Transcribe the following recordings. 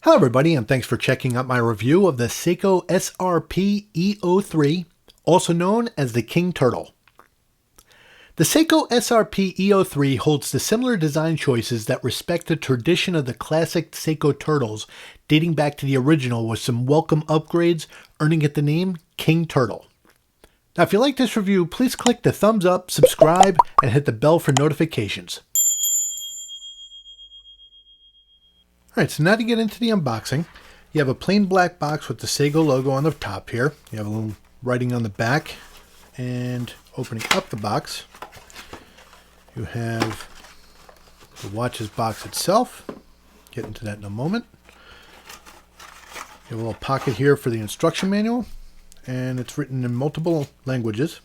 Hello everybody, and thanks for checking out my review of the Seiko SRPE03, also known as the King Turtle. The Seiko SRPE03 holds the similar design choices that respect the tradition of the classic Seiko Turtles, dating back to the original with some welcome upgrades, earning it the name King Turtle. Now if you like this review, please click the thumbs up, subscribe, and hit the bell for notifications. Alright, so now to get into the unboxing, you have a plain black box with the Seiko logo on the top here. You have a little writing on the back, and opening up the box, you have the watch's box itself. Get into that in a moment. You have a little pocket here for the instruction manual, and it's written in multiple languages.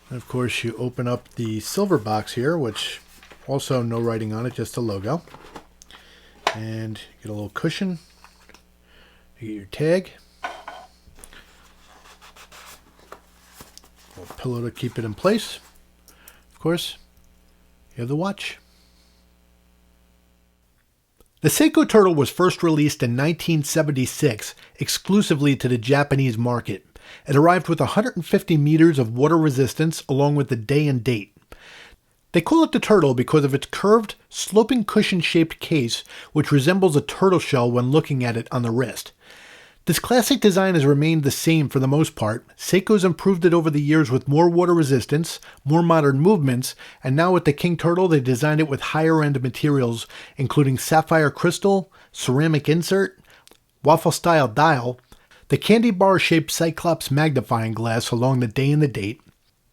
And of course, you open up the silver box here, which also no writing on it, just a logo. And get a little cushion. You get your tag. A little pillow to keep it in place. Of course, you have the watch. The Seiko Turtle was first released in 1976 exclusively to the Japanese market. It arrived with 150 meters of water resistance along with the day and date. They call it the Turtle because of its curved, sloping cushion-shaped case, which resembles a turtle shell when looking at it on the wrist. This classic design has remained the same for the most part. Seiko's improved it over the years with more water resistance, more modern movements, and now with the King Turtle they designed it with higher-end materials, including Sapphire Crystal, ceramic insert, Waffle-style dial, the candy bar-shaped Cyclops magnifying glass along the day and the date.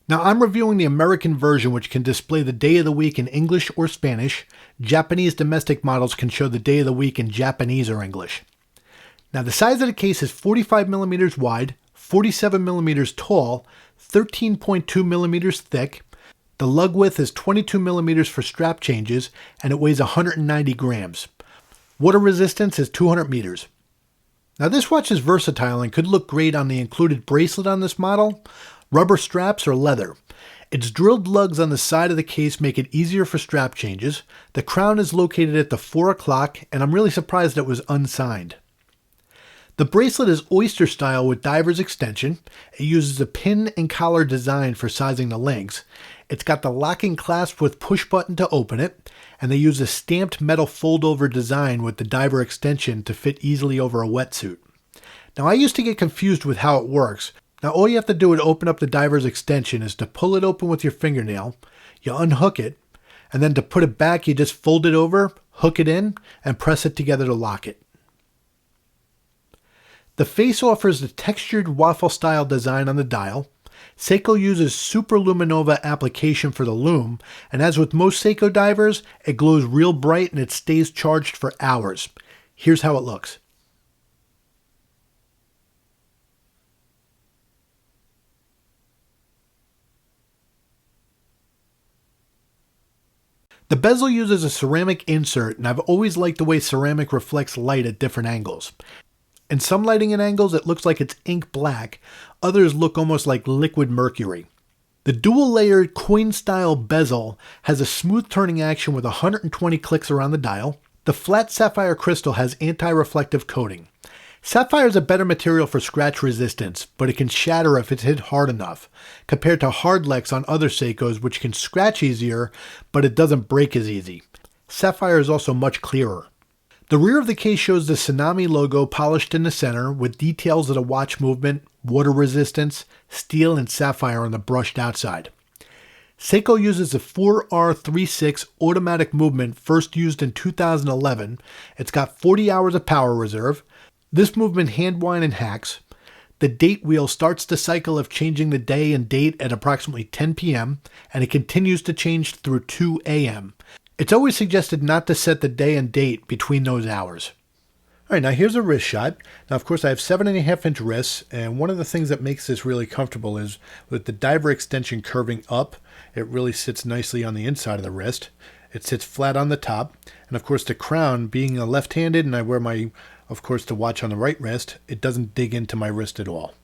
Now I'm reviewing the American version, which can display the day of the week in English or Spanish. Japanese domestic models can show the day of the week in Japanese or English. Now the size of the case is 45 millimeters wide, 47 millimeters tall, 13.2 millimeters thick. The lug width is 22 millimeters for strap changes, and it weighs 190 grams. Water resistance is 200 meters. Now this watch is versatile and could look great on the included bracelet on this model, rubber straps, or leather. Its drilled lugs on the side of the case make it easier for strap changes. The crown is located at the 4 o'clock, and I'm really surprised it was unsigned. The bracelet is oyster style with diver's extension. It uses a pin and collar design for sizing the links. It's got the locking clasp with push button to open it, and they use a stamped metal fold over design with the diver extension to fit easily over a wetsuit. Now I used to get confused with how it works. Now all you have to do to open up the diver's extension is to pull it open with your fingernail, you unhook it, and then to put it back you just fold it over, hook it in, and press it together to lock it. The face offers the textured waffle style design on the dial. Seiko uses superluminova application for the lume, and as with most Seiko divers, it glows real bright and it stays charged for hours. Here's how it looks. The bezel uses a ceramic insert, and I've always liked the way ceramic reflects light at different angles. In some lighting and angles it looks like it's ink black, others look almost like liquid mercury. The dual-layered coin-style bezel has a smooth turning action with 120 clicks around the dial. The flat sapphire crystal has anti-reflective coating. Sapphire is a better material for scratch resistance, but it can shatter if it's hit hard enough, compared to hardlex on other Seikos, which can scratch easier, but it doesn't break as easy. Sapphire is also much clearer. The rear of the case shows the Tsunami logo polished in the center, with details of the watch movement, water resistance, steel, and sapphire on the brushed outside. Seiko uses the 4R36 automatic movement, first used in 2011. It's got 40 hours of power reserve. This movement hand wind and hacks. The date wheel starts the cycle of changing the day and date at approximately 10 p.m. and it continues to change through 2 a.m. It's always suggested not to set the day and date between those hours. Alright, now here's a wrist shot. Now of course I have 7.5-inch wrists, and one of the things that makes this really comfortable is with the diver extension curving up, it really sits nicely on the inside of the wrist. It sits flat on the top, and of course the crown, being a left-handed and I wear my of course the watch on the right wrist, it doesn't dig into my wrist at all.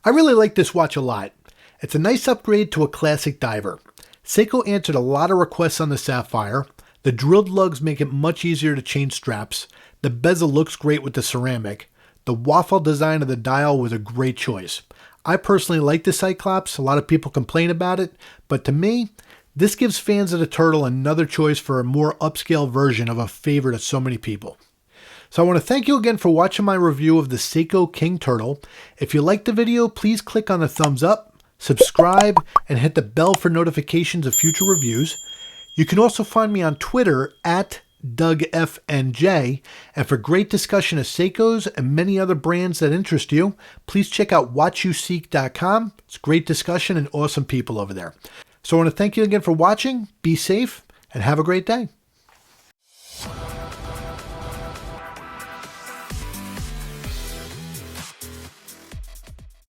I really like this watch a lot. It's a nice upgrade to a classic diver. Seiko answered a lot of requests on the Sapphire. The drilled lugs make it much easier to change straps. The bezel looks great with the ceramic. The waffle design of the dial was a great choice. I personally like the Cyclops. A lot of people complain about it, but to me, this gives fans of the Turtle another choice for a more upscale version of a favorite of so many people. So I want to thank you again for watching my review of the Seiko King Turtle. If you liked the video, please click on the thumbs up, subscribe, and hit the bell for notifications of future reviews. You can also find me on Twitter at DougFNJ, and for great discussion of Seikos and many other brands that interest you, please check out watchyousseek.com. It's great discussion and awesome people over there. So I want to thank you again for watching, be safe, and have a great day.